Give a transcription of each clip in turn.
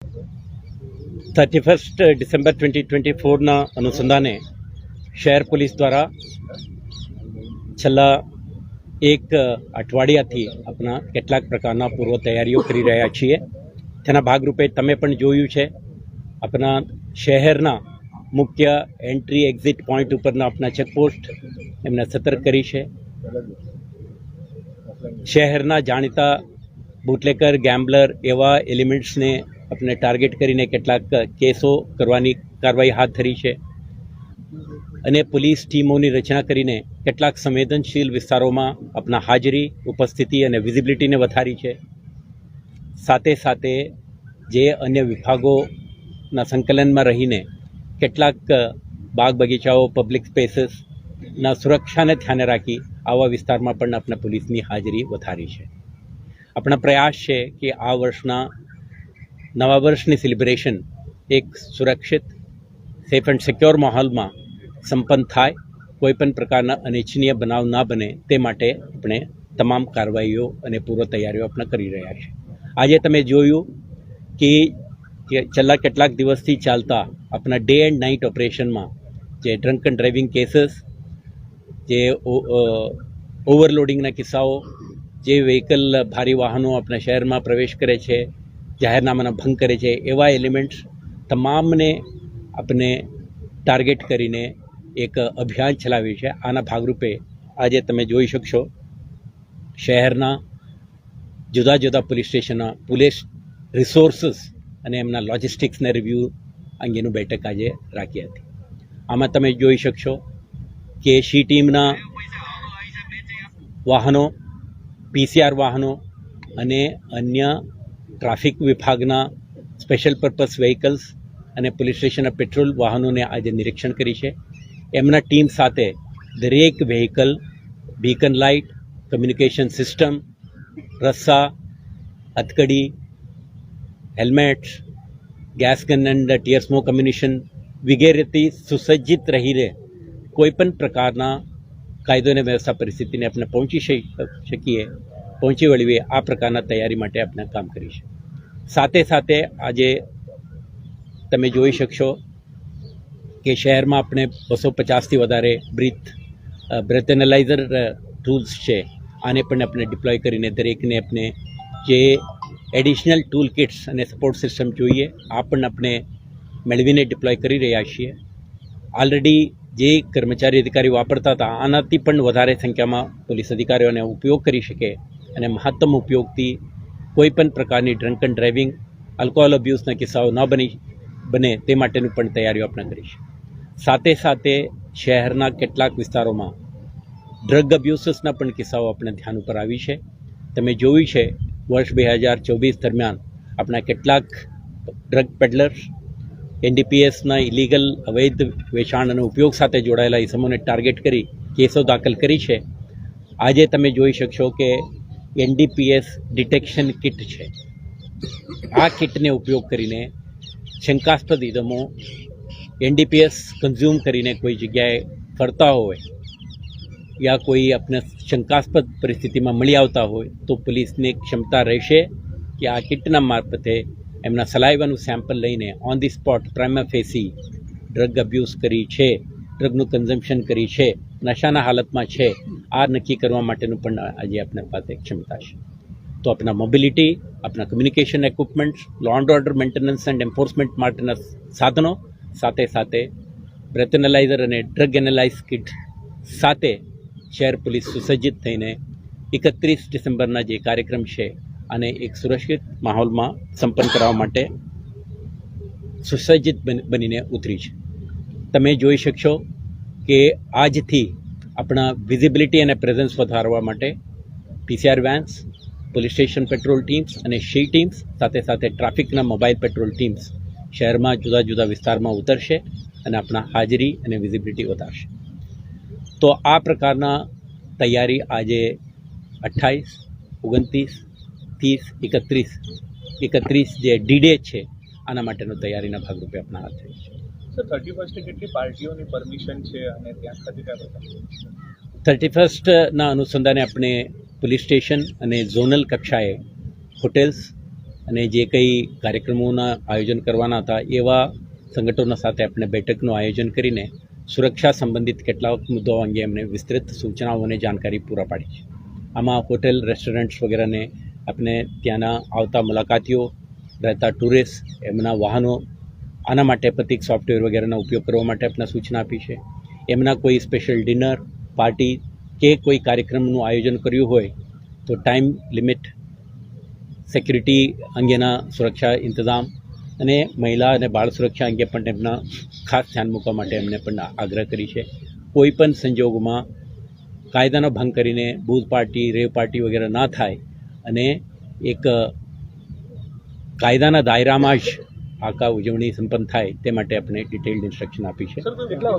31 December 2024ના અનુસંધાને શહેર police દ્વારા છેલ્લા એક અઠવાડિયાથી આપણા કેટલાક પ્રકારના પૂર્વ તૈયારીઓ કરી રહ્યા છીએ. તેના ભાગરૂપે તમે પણ જોયું છે, આપણા શહેરના મુખ્ય એન્ટ્રી એક્ઝિટ પોઈન્ટ ઉપરના આપણા ચેકપોસ્ટ એમને સતર્ક કરી છે. શહેરના જાણીતા બુટલેકર, ગેમ્બલર એવા એલિમેન્ટ્સને આપણે ટાર્ગેટ કરીને કેટલાક કેસો કરવાની કાર્યવાહી હાથ ધરી છે અને પોલીસ ટીમોની રચના કરીને કેટલાક સંવેદનશીલ વિસ્તારોમાં આપણા હાજરી, ઉપસ્થિતિ અને વિઝિબિલિટીને વધારી છે. સાથે સાથે જે અન્ય વિભાગોના સંકલનમાં રહીને કેટલાક બાગ બગીચાઓ, પબ્લિક સ્પેસીસના સુરક્ષાને ધ્યાને રાખી આવા વિસ્તારમાં પણ આપણા પોલીસની હાજરી વધારી છે. આપણા પ્રયાસ છે કે આ વર્ષના નવા વર્ષની સેલિબ્રેશન એક સુરક્ષિત, સેફ એન્ડ સિક્યોર માહોલમાં સંપન્ન થાય, કોઈપણ પ્રકારના અનિચ્છનીય બનાવ ના બને તે માટે આપણે તમામ કાર્યવાહીઓ અને પૂર્વ તૈયારીઓ આપણે કરી રહ્યા છીએ. આજે તમે જોયું કે છેલ્લા કેટલાક દિવસથી ચાલતા આપણા ડે એન્ડ નાઇટ ઓપરેશનમાં જે ડ્રંક એન્ડ ડ્રાઇવિંગ કેસીસ, જે ઓવરલોડિંગના કિસ્સાઓ, જે વ્હીકલ ભારે વાહનો આપણા શહેરમાં પ્રવેશ કરે છે, જાહેરનામાના ભંગ કરે છે, એવા એલિમેન્ટ્સ તમામને આપણે ટાર્ગેટ કરીને એક અભિયાન ચલાવ્યું છે. આના ભાગરૂપે આજે તમે જોઈ શકશો શહેરના જુદા જુદા પોલીસ સ્ટેશનના પોલીસ રિસોર્સિસ અને એમના લોજિસ્ટિક્સને રિવ્યૂ અંગેનું બેઠક આજે રાખી હતી. આમાં તમે જોઈ શકશો કે સી ટીમના વાહનો, પીસીઆર વાહનો અને અન્ય ટ્રાફિક વિભાગના સ્પેશિયલ પર્પઝ વ્હીકલ્સ અને પોલીસ સ્ટેશનના પેટ્રોલ વાહનોને આજે નિરીક્ષણ કરી છે. એમના ટીમ સાથે દરેક vehicle, beacon light, communication system, રસ્સા, હથકડી, helmets, gas gun and tear smoke ammunition વગેરેથી સુસજ્જિત રહીને કોઈપણ પ્રકારના કાયદો અને વ્યવસ્થા પરિસ્થિતિને આપણે પહોંચી વળીએ આ પ્રકારના તૈયારી માટે આપણે કામ કરી છે. સાથે સાથે આજે તમે જોઈ શકશો કે શહેરમાં આપણે 250થી વધારે બ્રેથ એનાલાઇઝર ટૂલ્સ છે, આને પણ આપણે ડિપ્લોય કરીને દરેકને આપણે જે એડિશનલ ટૂલ કિટ્સ અને સપોર્ટ સિસ્ટમ જોઈએ આ પણ આપણે મેળવીને ડિપ્લોય કરી રહ્યા છીએ. ઓલરેડી જે કર્મચારી અધિકારી વાપરતા હતા આનાથી પણ વધારે સંખ્યામાં પોલીસ અધિકારીઓને ઉપયોગ કરી શકે અને મહત્તમ ઉપયોગથી કોઈપણ પ્રકારની ડ્રંક એન્ડ ડ્રાઇવિંગ, આલ્કોહોલ અબ્યુઝના કિસ્સાઓ ન બને તે માટેનું પણ તૈયારીઓ આપણે કરી છે. સાથે સાથે શહેરના કેટલાક વિસ્તારોમાં ડ્રગ અબ્યુસીસના પણ કિસ્સાઓ આપણે ધ્યાન ઉપર આવી છે. તમે જોયું છે વર્ષ 2024 દરમિયાન આપણા કેટલાક ડ્રગ પેડલર્સ, એનડીપીએસના ઇલીગલ અવૈધ વેચાણ અને ઉપયોગ સાથે જોડાયેલા ઇસમોને ટાર્ગેટ કરી કેસો દાખલ કરી છે. આજે તમે જોઈ શકશો કે એનડીપીએસ ડિટેક્શન કિટ છે. આ કિટને ઉપયોગ કરીને શંકાસ્પદ ઇસમો એનડીપીએસ કન્ઝ્યુમ કરીને કોઈ જગ્યાએ ફરતા હોય યા કોઈ આપણે શંકાસ્પદ પરિસ્થિતિમાં મળી આવતા હોય તો પોલીસની ક્ષમતા રહેશે કે આ કિટના મારફતે એમના સલાઇવાનું સેમ્પલ લઈને on the spot prima facie drug abuse કરી છે, ડ્રગનું કન્ઝમ્પશન કરી છે, નશાના હાલતમાં છે, આ નક્કી કરવા માટેનું પણ આજે આપણા પાસે ક્ષમતા છે. તો આપણા મોબિલિટી, આપણા communication equipments, law and order maintenance and enforcement માટેના સાધનો, સાથે સાથે બ્રેથ એનાલાઇઝર અને ડ્રગ એનાલાઇઝ કિટ સાથે શહેર પોલીસ સુસજ્જિત થઈને 31 ડિસેમ્બરના જે કાર્યક્રમ છે અને એક સુરક્ષિત માહોલમાં સંપન્ન કરવા માટે સુસજ્જિત બનીને ઉતરી છે. તમે જોઈ શકશો કે આજથી આપણા વિઝિબિલિટી અને પ્રેઝન્સ વધારવા માટે PCR vans, police station petrol teams અને સી ટીમ્સ સાથે સાથે ટ્રાફિકના મોબાઈલ પેટ્રોલ ટીમ્સ શહેરમાં જુદા જુદા વિસ્તારમાં ઉતરશે અને આપણા હાજરી અને વિઝિબિલિટી વધારશે. તો આ પ્રકારના તૈયારી આજે 28, 29, 30, 31 જે ડી-ડે છે આના માટેનો તૈયારીના ભાગરૂપે આપણા હાથ ધરી છે. સર, 31 કેટલી પાર્ટીઓની પરમિશન છે અને ત્યાં ખાતે કયા પ્રકાર? 31ના અનુસંધાને આપણે પોલીસ સ્ટેશન અને ઝોનલ કક્ષાએ હોટેલ્સ, અને જે કંઈ કાર્યક્રમોના આયોજન કરવાના હતા એવા સંગઠનો સાથે આપણે બેઠકનું આયોજન કરીને સુરક્ષા સંબંધિત કેટલાક મુદ્દાઓ અંગે એમને વિસ્તૃત સૂચનાઓ અને જાણકારી પૂરા પાડી છે. આમાં હોટેલ, રેસ્ટોરન્ટ્સ વગેરેને આપણે ત્યાંના આવતા મુલાકાતીઓ, રહેતા ટુરિસ્ટ, એમના વાહનો આના માટે પ્રતિક સોફ્ટવેર વગેરેનો ઉપયોગ કરવા માટે આપણે સૂચના આપી છે. એમના કોઈ સ્પેશિયલ ડિનર, પાર્ટી કે કોઈ કાર્યક્રમનું આયોજન કર્યું હોય તો ટાઈમ લિમિટ, સિક્યુરિટી અંગેના સુરક્ષા ઇંતજામ અને મહિલા અને બાળ સુરક્ષા અંગે પણ એમના ખાસ ધ્યાન મૂકવા માટે એમને પણ આગ્રહ કરી છે. કોઈ પણ સંજોગોમાં કાયદાનો ભંગ કરીને બૂથ પાર્ટી, રેવ પાર્ટી વગેરે ના થાય અને એક કાયદાના દાયરામાં જ આખા ઉજવણી સંપન્ન થાય તે માટે આપણે ડિટેલ્ડ ઇન્સ્ટ્રક્શન આપી છે.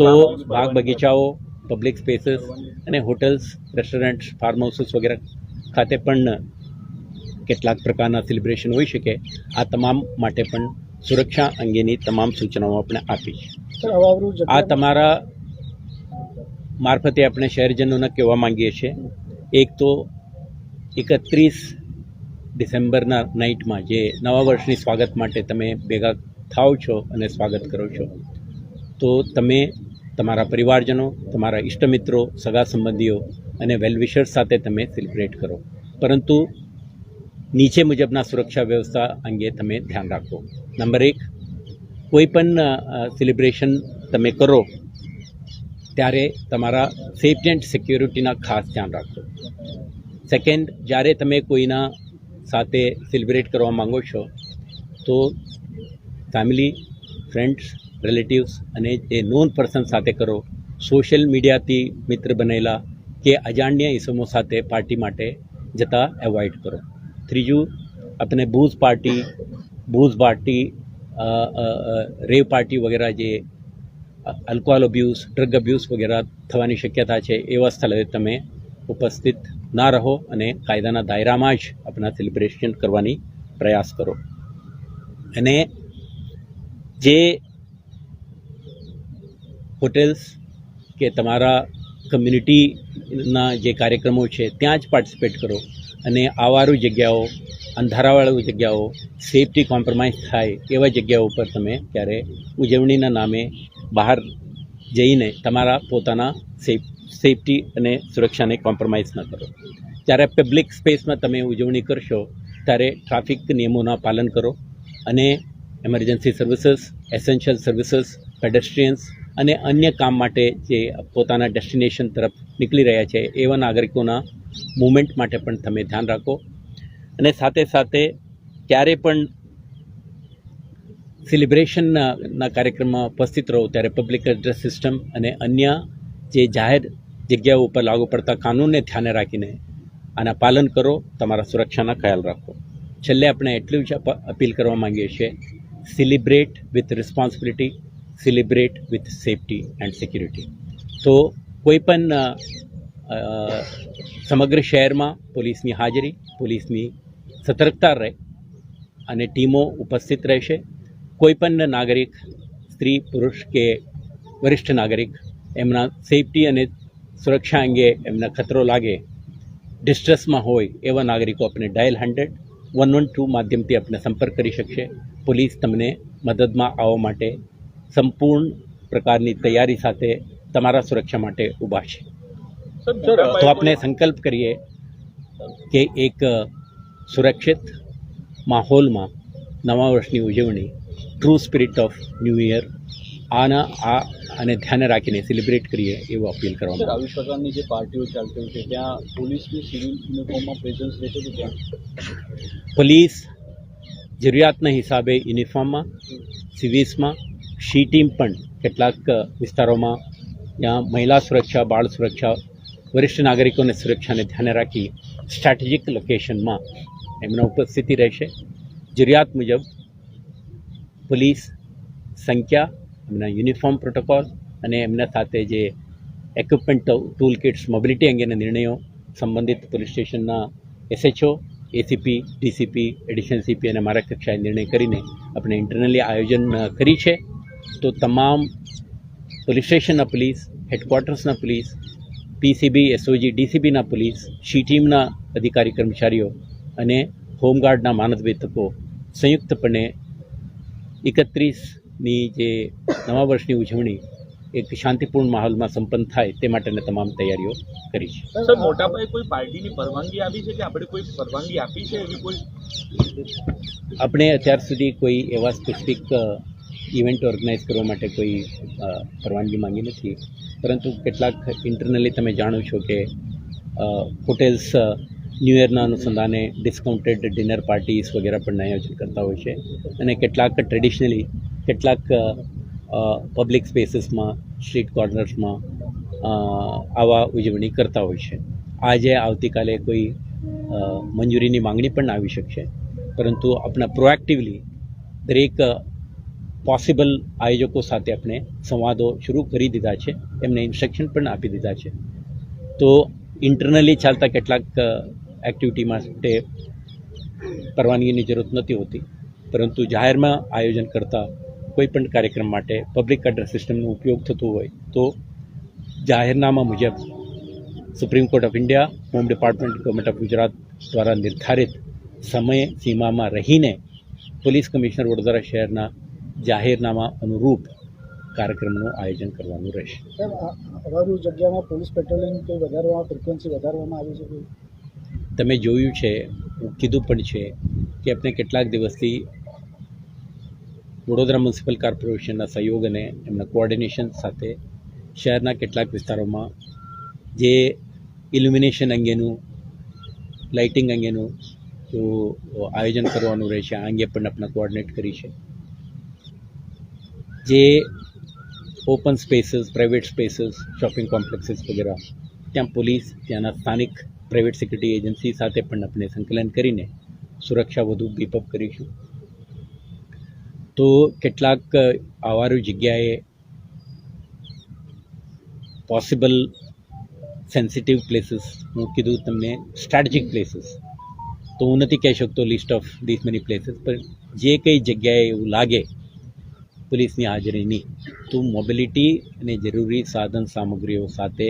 તો બાગ બગીચાઓ, પબ્લિક સ્પેસીસ અને હોટલ્સ, રેસ્ટોરન્ટ્સ, ફાર્મ હાઉસીસ વગેરે ખાતે પણ કેટલાક પ્રકારના સેલિબ્રેશન હોઈ શકે, આ તમામ માટે પણ સુરક્ષા અંગેની તમામ સૂચનાઓ આપણે આપી છે. આ તમારા મારફતે આપણે શહેરજનોને કહેવા માંગીએ છીએ, એક તો 31 ડિસેમ્બરના નાઇટમાં જે નવા વર્ષની સ્વાગત માટે તમે ભેગા થાઓ છો અને સ્વાગત કરો છો, તો તમે તમારા પરિવારજનો, તમારા ઇષ્ટમિત્રો, સગા સંબંધીઓ અને વેલવિશર્સ સાથે તમે સેલિબ્રેટ કરો, પરંતુ નીચે મુજબના સુરક્ષા વ્યવસ્થા અંગે તમે ધ્યાન રાખો. નંબર 1, કોઈ પણ સેલિબ્રેશન તમે કરો ત્યારે તમારા સેફ્ટી એન્ડ સિક્યોરિટીના ખાસ ધ્યાન રાખો. સેકન્ડ, જ્યારે તમે કોઈના સાથે સેલિબ્રેટ કરવા માંગો છો તો ફેમિલી, ફ્રેન્ડ્સ, રિલેટિવ્સ અને જે નોન પર્સન સાથે કરો. સોશિયલ મીડિયાથી મિત્ર બનેલા કે અજાણ્યા ઇસમો સાથે પાર્ટી માટે જતા એવોઇડ કરો. ત્રીજું, આપણે બૂઝ પાર્ટી, રેવ પાર્ટી વગેરે જે આલ્કોહોલ અબ્યુઝ, ડ્રગ અબ્યુઝ વગેરે થવાની શક્યતા છે એવા સ્થળે તમે ઉપસ્થિત ના રહો અને કાયદાના દાયરામાં જ આપણા સેલિબ્રેશન કરવાની પ્રયાસ કરો. અને જે હોટેલ્સ કે તમારા કમ્યુનિટીના જે કાર્યક્રમો છે ત્યાં જ પાર્ટિસિપેટ કરો અને આવારું જગ્યાઓ, અંધારાવાળી જગ્યાઓ, સેફટી કોમ્પ્રોમાઇઝ થાય એવા જગ્યાઓ ઉપર તમે ક્યારે ઉજવણીના નામે બહાર જઈને તમારા પોતાના સેફટી અને સુરક્ષાને કોમ્પ્રોમાઇઝ ન કરો. જ્યારે પબ્લિક સ્પેસમાં તમે ઉજવણી કરશો ત્યારે ટ્રાફિક નિયમોના પાલન કરો અને એમરજન્સી સર્વિસીસ, એસેન્શિયલ સર્વિસીસ, પેડેસ્ટ્રિયન્સ અને અન્ય કામ માટે જે પોતાના ડેસ્ટિનેશન તરફ નીકળી રહ્યા છે એવા નાગરિકોના મૂવમેન્ટ માટે પણ તમે ધ્યાન રાખો. અને સાથે સાથે ક્યારે પણ સેલિબ્રેશનના કાર્યક્રમમાં ઉપસ્થિત રહો ત્યારે પબ્લિક એડ્રેસ સિસ્ટમ અને અન્ય જે જાહેર જગ્યાઓ ઉપર લાગુ પડતા કાનૂનને ધ્યાને રાખીને આના પાલન કરો, તમારા સુરક્ષાના ખ્યાલ રાખો. છેલ્લે આપણે એટલું જ અપીલ કરવા માંગીએ છીએ, celebrate with responsibility, celebrate with safety and security. તો કોઈ પણ સમગ્ર શહેરમાં પોલીસની હાજરી, પોલીસની સતર્કતા રહે અને ટીમો ઉપસ્થિત રહેશે. કોઈ પણ નાગરિક, સ્ત્રી, પુરુષ કે વરિષ્ઠ નાગરિક એમના સેફટી અને સુરક્ષા અંગે એમને ખતરો લાગે, ડિસ્ટ્રેસમાં હોય એવા નાગરિકો આપણે ડાયલ 100-112 માધ્યમથી આપણે સંપર્ક કરી શકશે. પોલીસ તમને મદદમાં આવવા માટે સંપૂર્ણ પ્રકારની તૈયારી સાથે તમારા સુરક્ષા માટે ઊભા છે. તો આપણે સંકલ્પ કરીએ કે એક સુરક્ષિત માહોલમાં નવા વર્ષની ઉજવણી, true spirit of new year, આને ધ્યાને રાખીને સેલિબ્રેટ કરીએ એવું અપીલ કરવામાં. આવી પ્રકારની જે પાર્ટીઓ ચાલતી હોય છે ત્યાં પોલીસની સિવિલ યુનિફોર્મમાં પ્રેઝન્સ રહેશે કે ત્યાં પોલીસ જરૂરિયાતના હિસાબે યુનિફોર્મમાં, સિવિલ્સમાં, શી ટીમ પણ કેટલાક વિસ્તારોમાં ત્યાં મહિલા સુરક્ષા, બાળ સુરક્ષા, વરિષ્ઠ નાગરિકોની સુરક્ષાને ધ્યાને રાખી સ્ટ્રેટેજિક લોકેશનમાં એમના ઉપસ્થિતિ રહેશે. જરૂરિયાત મુજબ પોલીસ સંખ્યા, એમના યુનિફોર્મ પ્રોટોકોલ અને એમના સાથે જે ઇક્વિપમેન્ટ, ટૂલ કિટ્સ, મોબિલિટી અંગેના નિર્ણયો સંબંધિત પોલીસ સ્ટેશનના SHO, ACP, DCP, additional CP અને મારા કક્ષાએ નિર્ણય કરીને આપણે ઇન્ટરનલી આયોજન કરી છે. તો તમામ પોલીસ સ્ટેશનના પોલીસ, હેડક્વાર્ટર્સના પોલીસ, PCB, SOG, DCPના પોલીસ, શી ટીમના અધિકારી કર્મચારીઓ અને હોમગાર્ડના માનદવેતકો સંયુક્તપણે 31ની જે નવા વર્ષની ઉજવણી એક શાંતિપૂર્ણ માહોલમાં સંપન્ન થાય તે માટેની તમામ તૈયારીઓ કરી છે. સર, મોટા પાયે કોઈ પાર્ટીની પરવાનગી આપી છે કે આપણે કોઈ પરવાનગી આપી છે એવી કોઈ? આપણે અત્યાર સુધી કોઈ એવા સ્પેસિફિક ઇવેન્ટ ઓર્ગેનાઇઝ કરવા માટે કોઈ પરવાનગી માંગી નથી, પરંતુ કેટલાક ઇન્ટરનલી તમે જાણો છો કે હોટેલ્સ ન્યૂ યરના અનુસંધાને ડિસ્કાઉન્ટેડ ડિનર પાર્ટીઝ વગેરે પણ આયોજન કરતા હોય છે, અને કેટલાક ટ્રેડિશનલી કેટલાક પબ્લિક સ્પેસીસમાં, સ્ટ્રીટ કોર્નર્સમાં આવા ઉજવણી કરતા હોય છે. આજે આવતીકાલે કોઈ મંજૂરીની માંગણી પણ આવી શકશે, પરંતુ આપણા પ્રોએક્ટિવલી દરેક પોસિબલ આયોજકો સાથે આપણે સંવાદો શરૂ કરી દીધા છે, એમને ઇન્સ્ટ્રક્શન પણ આપી દીધા છે. તો ઇન્ટરનલી ચાલતા કેટલાક એક્ટિવિટી માટે પરવાનગીની જરૂર નથી હોતી, પરંતુ જાહેરમાં આયોજન કરતા કોઈ પણ કાર્યક્રમ માટે પબ્લિક એડ્રેસ સિસ્ટમનો ઉપયોગ થતો હોય તો જાહેરનામા મુજબ supreme court of India, home department, government of Gujarat દ્વારા નિર્ધારિત સમય સીમામાં રહીને પોલીસ કમિશનર વડોદરા શહેરના જાહેરનામા અનુરૂપ કાર્યક્રમનું આયોજન કરવાનું રહેશે. અવારું જગ્યામાં પોલીસ પેટ્રોલિંગ કોઈ વધારવામાં, ફ્રિકવન્સી વધારવામાં આવી છે? તમે જોયું છે, કીધું પણ છે કે આપણે કેટલાક દિવસથી વડોદરા મ્યુનિસિપલ કોર્પોરેશનના સહયોગ અને એમના કોઓર્ડિનેશન સાથે શહેરના કેટલાક વિસ્તારોમાં જે ઇલ્યુમિનેશન અંગેનું, લાઇટિંગ અંગેનું જો આયોજન કરવાનું રહેશે, આ અંગે પણ આપણે કોઓર્ડિનેટ કરી છે. જે open spaces, private spaces, shopping complexes વગેરે, ત્યાં પોલીસ, ત્યાંના સ્થાનિક પ્રાઇવેટ સિક્યુરિટી એજન્સી સાથે પણ આપણે સંકલન કરીને સુરક્ષા વધુ બીપઅપ કરીશું. તો કેટલાક આવારું જગ્યાએ પોસિબલ સેન્સિટિવ પ્લેસીસ, હું કીધું તમને સ્ટ્રેટેજિક પ્લેસીસ, તો હું નથી કહી શકતો list of this many places, પણ જે કઈ જગ્યાએ એવું લાગે પોલીસની હાજરીની, તો મોબિલિટી અને જરૂરી સાધન સામગ્રીઓ સાથે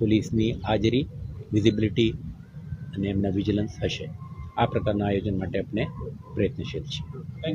પોલીસની હાજરી, વિઝિબિલિટી અને એમના વિજિલન્સ હશે. આ પ્રકારના આયોજન માટે આપણે પ્રયત્નશીલ છીએ. Thank you.